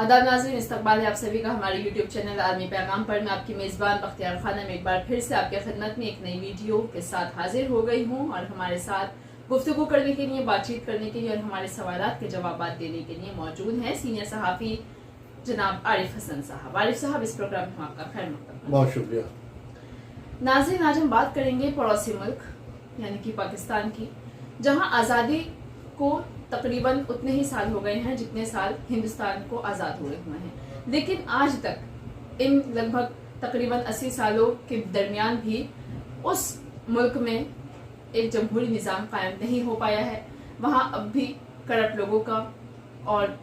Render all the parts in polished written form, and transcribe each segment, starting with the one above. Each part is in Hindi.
आदाब नाज़रीन, इस्तकबाल है आप सभी का हमारे YouTube चैनल आर्मी पैगाम पर। मैं आपकी मेज़बान बख्तियार खानम एक बार फिर से आपके खिदमत में एक नई वीडियो के साथ हाजिर हो गई हूँ और हमारे साथ गुफ्तगू करने के लिए, बातचीत करने के लिए और हमारे सवालात के जवाब देने के लिए मौजूद हैं सीनियर सहाफ़ी जनाब आरिफ हसन साहब। आरिफ साहब, इस प्रोग्राम में आपका खैर मकदम। बहुत शुक्रिया नाज़रीन, आज हम बात करेंगे पड़ोसी मुल्क यानी कि पाकिस्तान की, जहाँ आज़ादी को तकरीबन उतने ही साल हो गए हैं जितने साल हिंदुस्तान को आज़ाद हुए हुए हैं, लेकिन आज तक इन लगभग तकरीबन 80 सालों के दरमियान भी उस मुल्क में एक जमहूरी निज़ाम कायम नहीं हो पाया है। वहाँ अब भी करप्ट लोगों का और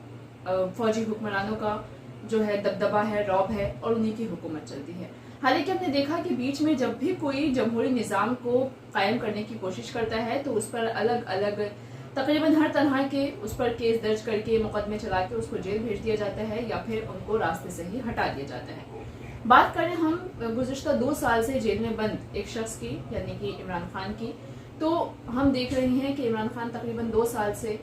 फौजी हुक्मरानों का जो है दबदबा है, रौब है और उन्हीं की हुकूमत चलती है। हालांकि हमने देखा कि बीच में जब भी कोई जमहूरी निज़ाम को कायम करने की कोशिश करता है तो उस पर अलग अलग तकरीबन हर तरह के उस पर केस दर्ज करके, मुकदमे चला के उसको जेल भेज दिया जाता है या फिर उनको रास्ते से ही हटा दिया जाता है। बात करें हम गुज़िश्ता 2 साल से जेल में बंद एक शख्स की यानी कि इमरान खान की, तो हम देख रहे हैं कि इमरान खान तकरीबन 2 साल से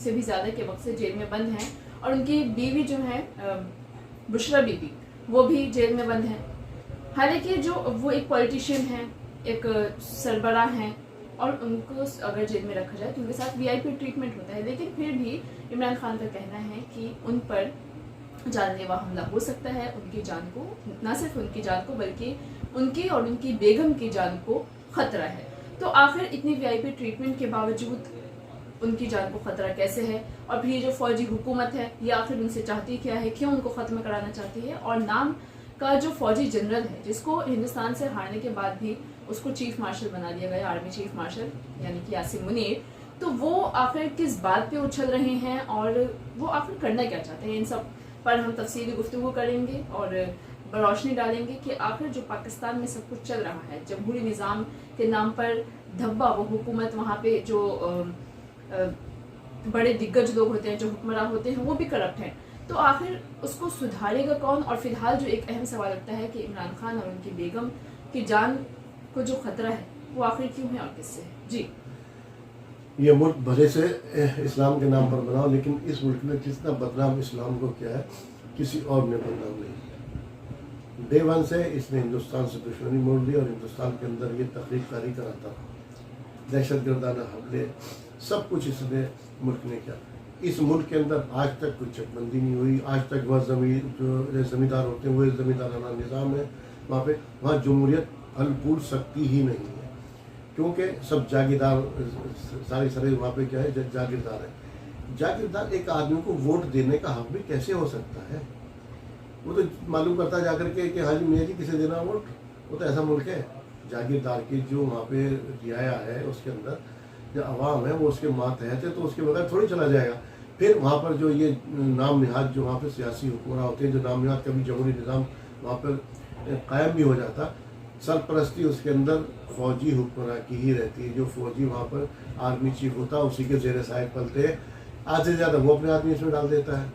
भी ज़्यादा के वक्त से जेल में बंद हैं और उनकी बीवी जो है बुशरा बीबी, वो भी जेल में बंद हैं। हालांकि जो वो एक पॉलिटिशियन हैं, एक सरबराह हैं और उनको अगर जेल में रखा जाए तो उनके साथ VIP ट्रीटमेंट होता है, लेकिन फिर भी इमरान खान का कहना है कि उन पर जानलेवा हमला हो सकता है, उनकी जान को, न सिर्फ उनकी जान को बल्कि उनकी और उनकी बेगम की जान को खतरा है। तो आखिर इतनी VIP ट्रीटमेंट के बावजूद उनकी जान को खतरा कैसे है? और फिर ये जो फौजी हुकूमत है ये आखिर उनसे चाहती क्या है, क्यों उनको ख़त्म कराना चाहती है? और नाम का जो फौजी जनरल है जिसको हिंदुस्तान से हारने के बाद भी उसको चीफ मार्शल बना दिया गया, आर्मी चीफ मार्शल यानी कि यासिन मुनीर, तो वो आखिर किस बात पे उछल रहे हैं और वो आखिर करना क्या चाहते हैं? इन सब पर हम तफसीली गुफ्तगू करेंगे और रोशनी डालेंगे कि आखिर जो पाकिस्तान में सब कुछ चल रहा है जमहूरी निज़ाम के नाम पर धब्बा, वो हुकूमत, वहाँ पे जो बड़े दिग्गज लोग होते हैं, जो हुक्मरान होते हैं, वो भी करप्ट हैं, तो आखिर उसको सुधारेगा कौन? और फिलहाल जो एक अहम सवाल लगता है कि इमरान खान और उनकी बेगम की जान को जो खतरा है वो आखिर क्यों है और किससे है? जी, ये मुल्क भले से इस्लाम के नाम पर बनाओ, लेकिन इस मुल्क ने जितना बदनाम इस्लाम को किया है किसी और ने बदनाम नहीं किया। डे वन से इसने हिंदुस्तान से दुश्मनी मोड़ दी और हिंदुस्तान के अंदर ये तकलीफ कारी कराता रहा, दहशतगर्दाना हमले, सब कुछ इसने मुल्क ने किया। इस मुल्क के अंदर आज तक कोई चकबंदी नहीं हुई, आज तक वह ज़मींदार होते हैं, वह ज़मींदाराना निज़ाम है वहाँ जमहूरियत फल फूल सकती ही नहीं है, क्योंकि सब जागीरदार, सारे वहाँ पे क्या है, जागीरदार है। जागीरदार एक आदमी को वोट देने का हक भी कैसे हो सकता है? वो तो मालूम करता जाकर के कि हाँ जी मियाँ जी किसे देना वोट, वो तो ऐसा मुल्क है। जागीरदार की जो वहाँ पे रियाया है उसके अंदर जो अवाम है वो उसके मातहत है, तो उसके बगैर थोड़ी चला जाएगा। फिर वहाँ पर जो ये नाम निहाद जो वहाँ पर सियासी हुक्मरान होते हैं, जो नाम निहाद कभी जमहूरी निज़ाम वहाँ पर कायम भी हो जाता, सरपरस्ती उसके अंदर फौजी हुक्मरान की ही रहती है। जो फौजी वहाँ पर आर्मी चीफ होता है उसी के ज़ेर साहिब पलते हैं, आधे से ज़्यादा वो अपने आदमी इसमें डाल देता है।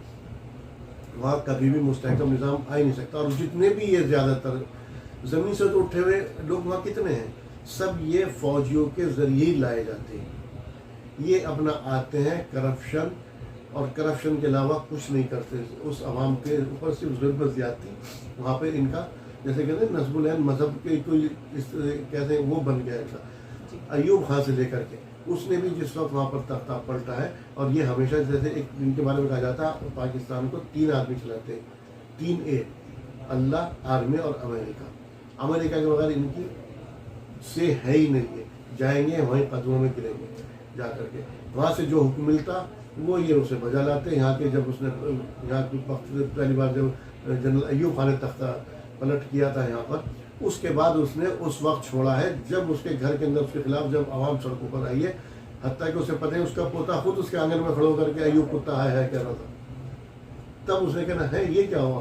वहाँ कभी भी मुस्तहकम निज़ाम आ ही नहीं सकता। और जितने भी ये ज़्यादातर ज़मीन से तो उठे हुए लोग वहाँ कितने हैं, सब ये फौजियों के ज़रिए ही लाए जाते हैं। ये अपना आते हैं करप्शन, और करप्शन के अलावा कुछ नहीं करते। उस आवाम के ऊपर सिर्फ ज़रूरत ज्यादती वहाँ पे इनका, जैसे कहते हैं नस्बुल मज़हब के कोई इस कहते हैं वो बन गया था। अयूब खान से लेकर के उसने भी जिस वक्त वहाँ पर तख्ता पलटा है, और ये हमेशा जैसे एक इनके बारे में कहा जाता है पाकिस्तान को 3 आदमी चलाते हैं, 3A, अल्लाह, आर्मी और अमेरिका। अमेरिका के बगैर इनकी से है ही नहीं है, जाएंगे वहीं कदमों में गिरेंगे जा करके। वहाँ से जो हुक्म मिलता वो ये उसे बजा लाते। यहाँ के जब उसने यहाँ की पहली बार जब जनरल अयूब खान ने तख्ता पलट किया था यहाँ पर, उसके बाद उसने उस वक्त छोड़ा है जब उसके घर के अंदर उसके खिलाफ जब आवाम सड़कों पर आई है, हत्या कि उसे पता है उसका पोता खुद उसके आंगन में खड़ो करके अयूब कुत्ता है कह रहा था। तब उसने कहना है ये क्या हुआ,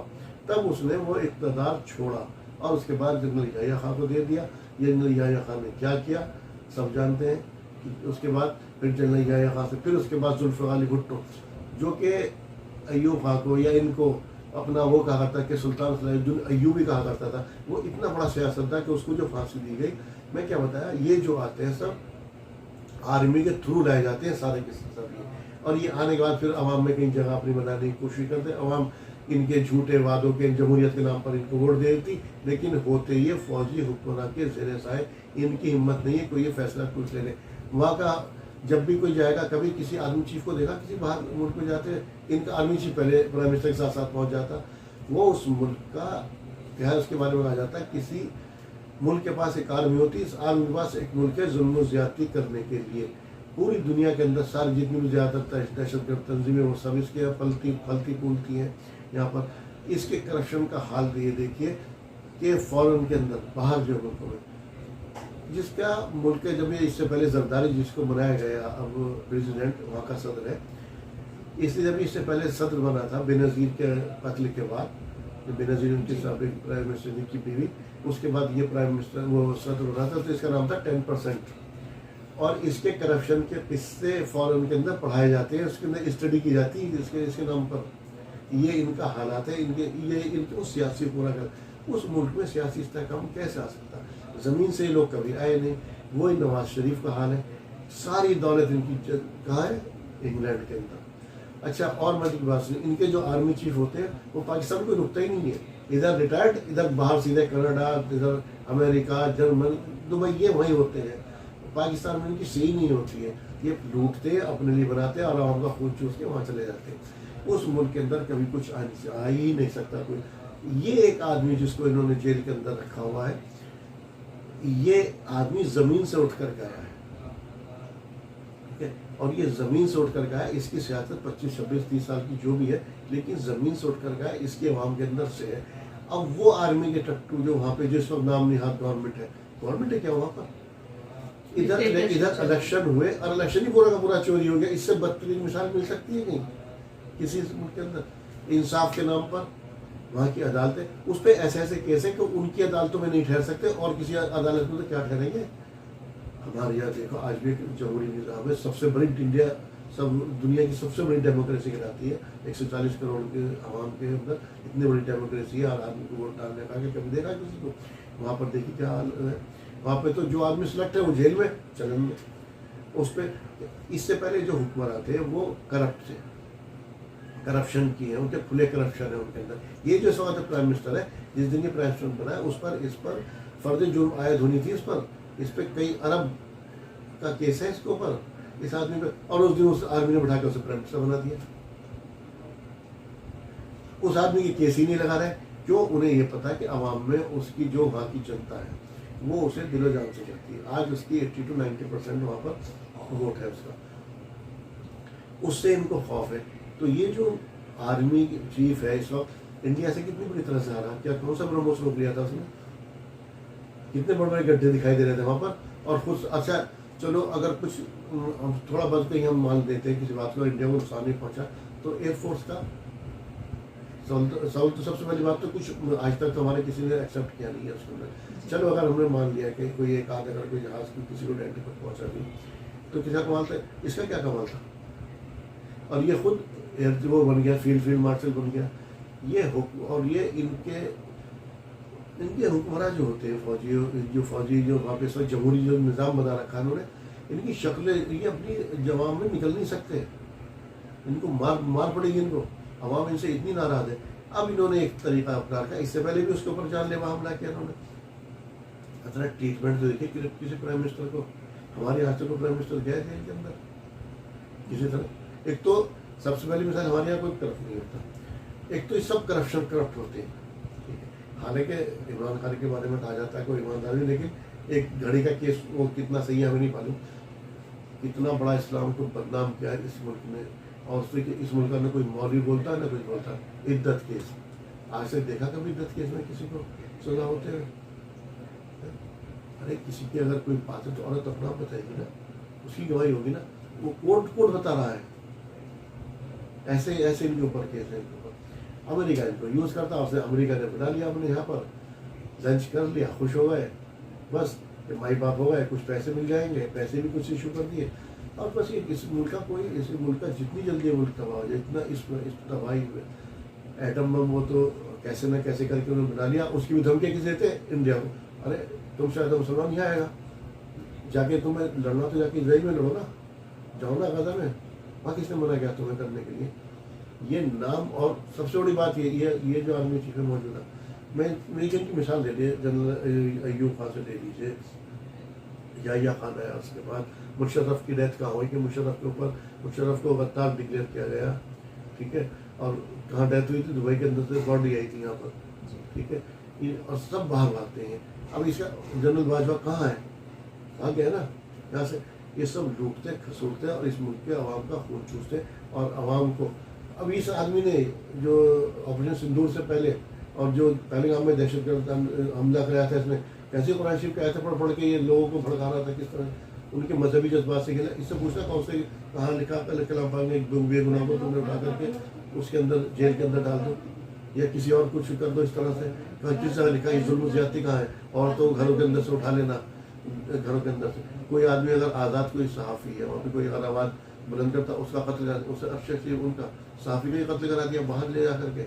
तब उसने वो इक़्तिदार छोड़ा और उसके बाद जनरल याह्या खान को दे दिया। जनरल याह्या खान ने क्या किया सब जानते हैं। उसके बाद फिर जनरल याह्या खान से फिर उसके बाद जुल्फ़िकार अली भुट्टो, जो कि अयूब खान को या इनको अपना वो कहा करता कि सुल्तान सलाहुद्दीन अय्यूबी कहा करता था, वो इतना बड़ा सियासत था कि उसको जो फांसी दी गई, मैं क्या बताया, ये जो आते हैं सब आर्मी के थ्रू लाए जाते हैं सारे के सब ये, और ये आने के बाद फिर अवाम में कई जगह अपनी बनाने की कोशिश करते हैं। अवाम इनके झूठे वादों के, जमहूरियत के नाम पर इनको वोट दे देती, लेकिन होते ये फौजी हुक्मरान के ज़ेर साए इनकी हिम्मत नहीं है कोई ये फैसला कुछ ले ले। वहाँ का जब भी कोई जाएगा, कभी किसी आर्मी चीफ को देखा किसी बाहर मुल्क में जाते, इनका आर्मी चीफ पहले प्राइम मिनिस्टर के साथ साथ पहुँच जाता, वो उस मुल्क का क्या है उसके बारे में कहा जाता है, किसी मुल्क के पास एक आर्मी होती है, इस आर्मी के पास एक मुल्क है जुल्म ज़्यादती करने के लिए। पूरी दुनिया के अंदर सारी जितनी भी ज़्यादातर दहशतगर्द तंजीमें वो सब इसके फलती फूलती हैं यहाँ पर। इसके करप्शन का हाल ये देखिए कि फ़ौरन के अंदर बाहर जो मुल्कों में जिसका मुल्क है, जब ये इससे पहले जरदारी जिसको बनाया गया अब प्रेसिडेंट वहाँ का सदर है, इसलिए जब इससे पहले सदर बना था बेनज़ीर के कत्ल के बाद, बेनज़ीर उनके साबिक प्राइम मिनिस्टर की बीवी, उसके बाद ये प्राइम मिनिस्टर वो सदर बना था, तो इसका नाम था 10%। और इसके करप्शन के किस्से फॉरेन के अंदर पढ़ाए जाते हैं, उसके अंदर स्टडी की जाती है इसके नाम पर। ये इनका हालात है, इनको सियासी पूरा कर उस मुल्क में सियासी इस्तेहकाम कैसे आ सकता, ज़मीन से लोग कभी आए नहीं। वही नवाज शरीफ का हाल है, सारी दौलत इनकी कहाँ है, इंग्लैंड के अंदर। अच्छा, और मत की बात सुनिए, इनके जो आर्मी चीफ होते हैं वो पाकिस्तान को रुकता ही नहीं है, इधर रिटायर्ड, इधर बाहर सीधे कनाडा, इधर अमेरिका, जर्मन, दुबई, ये वहीं होते हैं। पाकिस्तान में इनकी सही नहीं होती है, ये लूटते हैं, अपने लिए बनाते हैं और आवाम का खून चूस के वहाँ चले जाते हैं। उस मुल्क के अंदर कभी कुछ आ ही नहीं सकता कोई। ये एक आदमी जिसको इन्होंने जेल के अंदर रखा हुआ है, ये आदमी ज़मीन से उठ कर गया है, ठीक है, और ये ज़मीन से उठ कर गया है। इसकी सियासत 25, 26, 30 साल की जो भी है, लेकिन ज़मीन से उठ कर गया है, इसके अवाम के अंदर से है। अब वो आर्मी के टट्टू जो वहाँ पे जिस वक्त नाम निहाद गवर्नमेंट है क्या वहाँ पर, इधर इलेक्शन हुए और इलेक्शन ही पूरा का पूरा चोरी हो गया। इससे बदतरीन मिसाल मिल सकती है कहीं किसी मुल्क के अंदर। इंसाफ के नाम पर वहाँ की अदालतें, उस पर ऐसे केस है कि उनकी अदालतों में नहीं ठहर सकते और किसी अदालत में तो क्या ठहरेंगे। हमारे यहाँ देखो आज भी जमहूरी निज़ाम है, सबसे बड़ी इंडिया, सब दुनिया की सबसे बड़ी डेमोक्रेसी कहलाती है। 140 करोड़ के आवाम के अंदर इतनी बड़ी डेमोक्रेसी है और आदमी को वोट डालने का कभी देखा किसी को। वहाँ पर देखिए क्या हाल है, वहाँ पे तो जो आदमी सिलेक्ट है वो जेल में चलन में। उस पर इससे पहले जो हुक्मरान थे वो करप्ट थे, करप्शन की है, उनके खुले करप्शन है उनके अंदर। ये जो इस वक्त प्राइम मिनिस्टर है, जिस दिन ये प्राइम मिनिस्टर बना है, इस पर फर्द जुर्म आयद होनी थी, इस पर कई अरब का केस है इसके ऊपर, इस आदमी पे, और उस दिन उस आदमी ने बैठा कर उसे प्राइम मिनिस्टर बना दिया। उस आदमी की केस ही नहीं लगा रहे, क्यों? उन्हें ये पता है कि अवाम में उसकी जो वहाँ की जनता है वो उसे दिलो जान से करती है। आज उसकी 80 to 90% वहाँ पर वोट है उसका, उससे इनको खौफ है। तो ये जो आर्मी चीफ है इस वक्त इंडिया से कितनी बुरी तरह से आ रहा है, क्या कौन सा ब्रह्मोस रोक लिया था उसने, कितने बड़े बड़े गड्ढे दिखाई दे रहे थे वहाँ पर। और कुछ अच्छा चलो अगर कुछ थोड़ा बहुत कहीं हम मान देते हैं किसी बात को, इंडिया को नुकसान नहीं पहुँचा, तो एयरफोर्स का सवाल तो सबसे पहली बात तो कुछ आज तक तो हमारे किसी ने एक्सेप्ट किया नहीं है उसके अंदर। चलो अगर हमने मान लिया कि कोई एक आध अगर कोई जहाज़ की किसी को डेंट पर पहुँचा भी तो किसी कमाल था, इसका क्या कमाल था। और ये खुद वो बन गया, फील्ड मार्शल बन गया ये और ये इनके हुक्मरान जो होते हैं फौजी जो वहाँ पे इस वक्त जमहूरी जो निज़ाम बना रखा उन्होंने, इनकी शक्लें ये अपनी जवाब में निकल नहीं सकते, इनको मार पड़ेगी इनको, अवाम इनसे इतनी नाराज़ है। अब इन्होंने एक तरीका अपना रखा, इससे पहले भी उसके ऊपर जानलेवा हमला किया इन्होंने। इतना ट्रीटमेंट तो देखिए किसी प्राइम मिनिस्टर को, हमारे यहाँ से को प्राइम मिनिस्टर गए थे इनके अंदर किसी तरह। एक तो सबसे पहली मिसाल हमारे यहाँ कोई करप्ट नहीं होता, एक तो ये सब करप्ट होते हैं। हालांकि इमरान खान के बारे में कहा जाता है कोई ईमानदार नहीं, लेकिन एक घड़ी का केस वो कितना सही है हमें नहीं मालूम, कितना बड़ा इस्लाम को बदनाम किया है इस मुल्क में। और उससे इस मुल्क का न कोई मौलवी बोलता है न कुछ बोलता है। इद्दत केस आज से देखा कभी इद्दत केस में किसी को सजा होते हुए? अरे किसी की अगर कोई बात है तो औरत अपना बताएगी ना, उसकी गवाही होगी ना, वो कोर्ट बता रहा है। ऐसे इनके ऊपर केस है, इनके ऊपर अमेरिका इनको यूज़ करता है, उसने अमेरिका ने बना लिया अपने यहाँ पर, लंच कर लिया, खुश हो गए, बस माई बाप हो गए, कुछ पैसे मिल जाएंगे, पैसे भी कुछ इशू कर दिए और बस ये इस मुल्क का जितनी जल्दी मुल्क तबाह हो जाए, इतना इस तबाही में एटम बम वो तो कैसे न कैसे करके उन्होंने बना लिया। उसकी भी धमकी किसे देते इंडिया को, अरे तुम शायद मुसलमान नहीं आएगा, जाके तुम्हें लड़ना तो जाके इसराइल में लड़ो ना, जाओ ना गाजा में, वहाँ किसने मना किया तुम्हें करने के लिए। ये नाम, और सबसे बड़ी बात ये जो आर्मी चीफ है मौजूदा, मैं अमेरिकन की मिसाल ले लीजिए, जनरल अयूब खान से ले लीजिए, याहिया खान आया, उसके बाद मुशर्रफ की डेथ कहाँ हुई कि मुशर्रफ को गद्दार डिक्लेयर किया गया, ठीक है, और कहाँ डेथ हुई थी, दुबई के अंदर से बॉडी आई थी यहाँ पर, ठीक है, और सब बाहर भागते हैं। अब इसका जनरल बाजवा कहाँ है, कहाँ गया ना यहाँ से, ये सब लूटते खसूटते और इस मुल्क के अवाम का खून चूसते और अवाम को। अब इस आदमी ने जो ऑपरेशन सिंदूर से पहले और जो पहलगाम में दहशतगर्द हमला कराया था, इसने कैसे कुरान शरीफ के आयतें पढ़ के ये लोगों को भड़का रहा था, किस तरह उनके मजहबी जज्बात से खेला। इससे पूछना कौन से कहाँ लिखा कलाम पाक ने बेगुनाह को तुमने उठा करके उसके अंदर जेल के अंदर डाल दो या किसी और कुछ कर दो इस तरह से, किस जगह लिखा ये जुल्म ज्यादती कहाँ है? और तो घरों के अंदर से उठा लेना, घरों के अंदर से कोई आदमी अगर आज़ाद कोई सहाफ़ी है वहाँ पे कोई अगर आवाज़ बुलंद करता उसका कत्ल करा, उससे अफसर उनका सहाफ़ी का ही कत्ल करा दिया बाहर ले जा करके।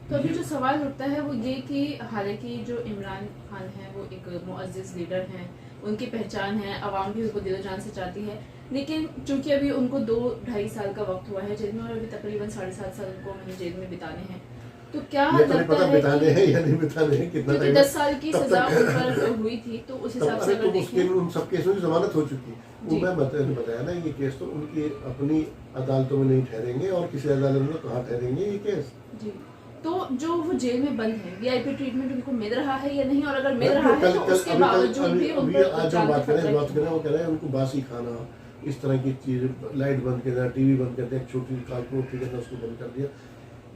तो अभी जो सवाल उठता है वो ये कि हालांकि जो इमरान खान है वो एक मुअज़्ज़िज़ लीडर हैं, उनकी पहचान है, आवाम भी उनको दिलो जान से चाहती है, लेकिन चूंकि अभी उनको 2-2.5 साल का वक्त हुआ है जेल में और अभी तकरीबन 7.5 साल उनको हमें जेल में बिताने हैं, तो क्या लगता है बिताने हैं या नहीं बिताने हैं, कितना क्योंकि 10 साल की सजा उन पर हुई थी तो उस हिसाब से अगर देखें उन सब केसों की जमानत हो चुकी है। वो मैं बताया ना, ये केस तो उनकी अपनी अदालतों में नहीं ठहरेंगे और किसी अदालत में कहाँ ठहरेंगे ये केस जी। तो जो वो जेल में बंद है, वीआईपी ट्रीटमेंट उनको मिल रहा है या नहीं, और अगर मिल रहा है तो उसके बावजूद भी उन पर आज जो बात करें वो कह रहे हैं उनको बासी खाना, इस तरह की चीज, लाइट बंद कर दिया, टीवी बंद कर दिया, छोटी कार्टून करना उसको बंद कर दिया।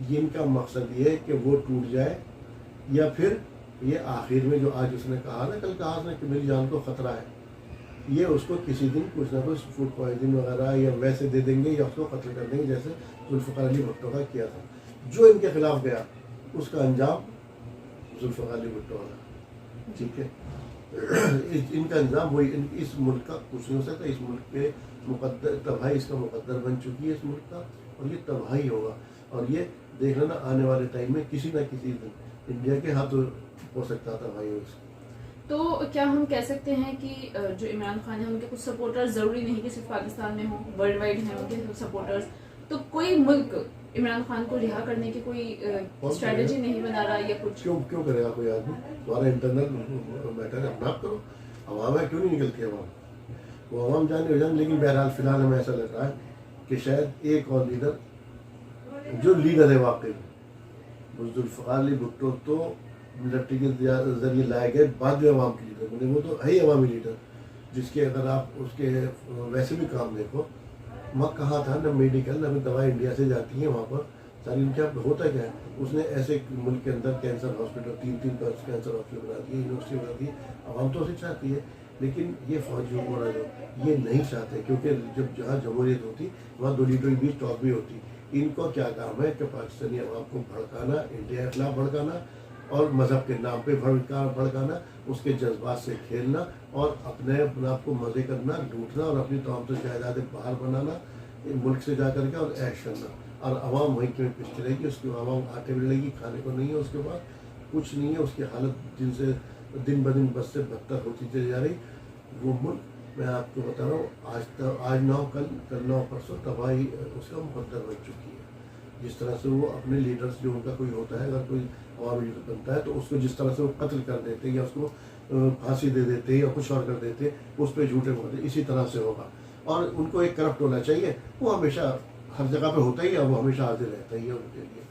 ये इनका मकसद ये है कि वो टूट जाए या फिर ये आखिर में जो आज उसने कहा ना, कल कहा उसने कि मेरी जान को खतरा है, ये उसको किसी दिन कुछ ना कुछ फूड पॉइजन वगैरह या वैसे दे देंगे या उसको कत्ल कर देंगे जैसे जुल्फ़िकार अली भुट्टो का किया था। जो इनके खिलाफ गया उसका अंजाम जुल्फ़िकार अली भुट्टो वाला, ठीक है। इनका अंजाम वही इस मुल्क का कुछ नहीं हो सकता। इस मुल्क के मुकद्दर तबाही इसका मुकद्दर बन चुकी है इस मुल्क का, और ये तबाही होगा। और ये देख लेना आने वाले टाइम में किसी न किसी दिन इंडिया के हाथ हो सकता था भाई उसको। तो क्या हम कह सकते हैं कि जो इमरान खान है उनके कुछ सपोर्टर्स, जरूरी नहीं कि सिर्फ पाकिस्तान में हो, वर्ल्ड वाइड हैं उनके सपोर्टर्स, तो कोई मुल्क इमरान खान को रिहा करने की कोई स्ट्रेटेजी नहीं बना रहा या कुछ? क्यों करेगा कोई आदमी? तुम्हारा इंटरनल मैटर है, अपना आप करो। अवाम है, क्यों नहीं निकलती अवाम? वो अवाम जाने हो जाए, लेकिन बहरहाल फिलहाल हमें ऐसा लग रहा है कि शायद एक और लीडर, जो लीडर है वाकई जुल्फ़िकार अली भुट्टो तो मिलिट्री के जरिए लाए गए, बाद में अवाम के लीडर बने, वो तो है ही अवामी लीडर, जिसके अगर आप उसके वैसे भी काम देखो, वहाँ कहाँ था ना मेडिकल, ना दवाई इंडिया से जाती है वहाँ पर सारी, उनके यहाँ होता क्या है, उसने ऐसे मुल्क के अंदर कैंसर हॉस्पिटल 3 कैंसर हॉस्पिटल बना दिए, यूनिवर्सिटी बना दी। अवाम तो उसे चाहती है, लेकिन ये फौजी हुकूमत जो ये नहीं चाहते, क्योंकि जब जहाँ जमहूरियत होती वहाँ 2 लीडर के बीच टॉक भी होती। इनको क्या काम है कि पाकिस्तानी अवाम को भड़काना, इंडिया के खिलाफ भड़काना और मज़हब के नाम पे भड़काना, उसके जज्बात से खेलना और अपने आप को मज़े करना, लूटना और अपनी तमाम तो जायदादें बाहर बनाना मुल्क से जा करके और ऐश करना। और अवाम वहीं क्यों पिछड़ी रहेगी, उसकी अवाम आटे मिलेगी, खाने को नहीं है, उसके बाद कुछ नहीं है, उसकी हालत दिन ब दिन बस से बदतर होती चली जा रही। वो मुल्क, मैं आपको बता रहा हूँ, आज ना हो कल ना हो परसों तबाही उसका मुकद्दर बन चुकी है। जिस तरह से वो अपने लीडर्स, जो उनका कोई होता है, अगर कोई अवामी लीडर बनता है तो उसको जिस तरह से वो कत्ल कर देते या उसको फांसी दे देते या कुछ और कर देते, उस पर झूठे बोलते, इसी तरह से होगा। और उनको एक करप्ट होना चाहिए, वो हमेशा हर जगह पे होता ही है, वो हमेशा हाजिर रहता ही है उनके लिए।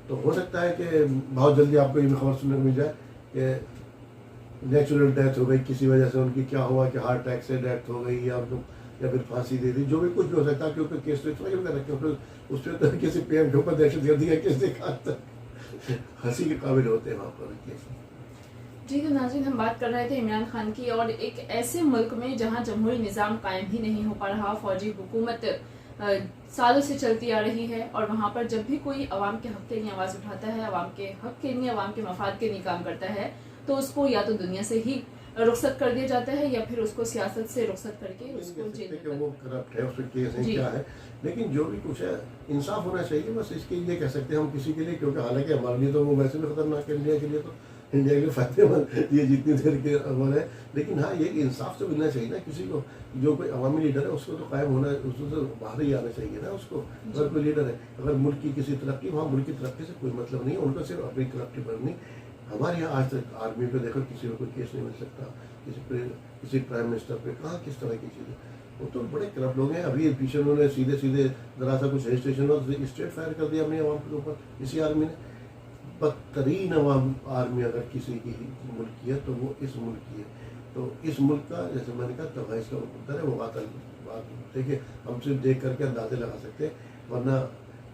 तो हो सकता है कि बहुत जल्दी आपको ये भी खबर सुनने को मिल जाए कि नेचुरल डेथ हो गई, किसी वजह से उनकी क्या हुआ कि हार्ट अटैक से डेथ हो गई या फिर फांसी दे दी, जो भी कुछ भी हो सकता है, क्योंकि केस तो इतना ही रखे हो, उस पर किसी पीएम के ऊपर दहशतगर्दी है, किसने कहा तक हंसी के काबिल होते हैं वहाँ पर केस। जी, तो नाज़रीन, हम बात कर रहे थे इमरान खान की, और एक ऐसे मुल्क में जहां जमहूरी निज़ाम कायम ही नहीं हो पा रहा, फौजी हुकूमत सालों से चलती आ रही है, और वहां पर जब भी कोई अवाम के हक के लिए आवाज़ उठाता है, अवाम के हक के लिए, अवाम के मफाद के लिए काम करता है, तो उसको या तो दुनिया से ही रुखसत कर दिया जाता है या फिर उसको सियासत से रुखसत करके उसको जेल में वो करप्ट है, उसके केस है, क्या है। लेकिन जो भी कुछ है इंसाफ होना चाहिए, बस इसके लिए कह सकते हैं हम किसी के लिए, क्योंकि हालांकि हमारे लिए तो वो वैसे भी खतरनाक है, इंडिया के लिए तो इंडिया के लिए फायदेमंद ये जितनी देर के वो है। लेकिन हाँ, ये इंसाफ तो मिलना चाहिए ना किसी को, जो कोई अवामी लीडर है उसको तो कायम होना, उसको तो बाहर ही आना चाहिए ना उसको। अगर कोई लीडर है, अगर मुल्क की किसी तरक्की, वहाँ मुल्क की तरक्की से कोई मतलब नहीं है, उनको सिर्फ अपनी तरक्की बढ़नी। हमारे यहाँ आज तक आर्मी पे देखो किसी को कोई केस नहीं मिल सकता, किसी प्राइम मिनिस्टर पे कहाँ किस तरह की चीज़ें, वो तो बड़े करप्ट लोग हैं। अभी पीछे उन्होंने सीधे सीधे जरा सा कुछ रजिस्ट्रेशन हो स्ट्रेट फायर कर दिया अपनी आवाम के ऊपर, इसी आर्मी ने। बदतरीन आवाम आर्मी अगर किसी की मुल्क की है तो वो इस मुल्क की है। तो इस मुल्क का, जैसे मैंने कहा, तबाही इसका उत्तर है वो बात देखिए, हम सिर्फ देख करके अंदाजे लगा सकते हैं, वरना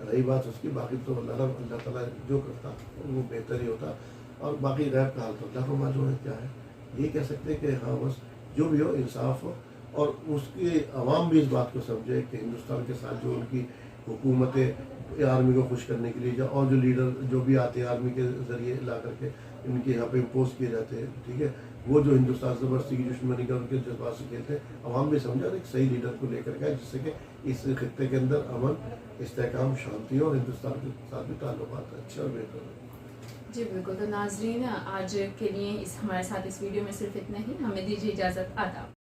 रही बात उसकी, बाकी तो अल्लाह ताला जो करता वो बेहतर ही होता। और बाकी गैर का हाल तो अल्लाह को मालूम है क्या है। ये कह सकते हैं कि हाँ बस जो भी हो इंसाफ हो, और उसकी आवाम भी इस बात को समझे कि हिंदुस्तान के साथ जो उनकी हुकूमतें आर्मी को खुश करने के लिए, और जो लीडर जो भी आते हैं आर्मी के ज़रिए ला करके इनके यहाँ पे इम्पोज किए जाते हैं, ठीक है, वो जो हिंदुस्तान से बस्ती की दुश्मनी का उनके जज्बात से खेलते हैं, आवाम भी समझा और एक सही लीडर को लेकर गया, जिससे कि इस खित्ते के अंदर अमन, इस्तेहकाम, शांति और हिंदुस्तान के साथ भी ताल्लुकात अच्छे और बेहतर हो। जी बिल्कुल। तो नाजरीन, आज के लिए हमारे साथ इस वीडियो में सिर्फ इतना ही। हमें दीजिए इजाज़त। आदाब।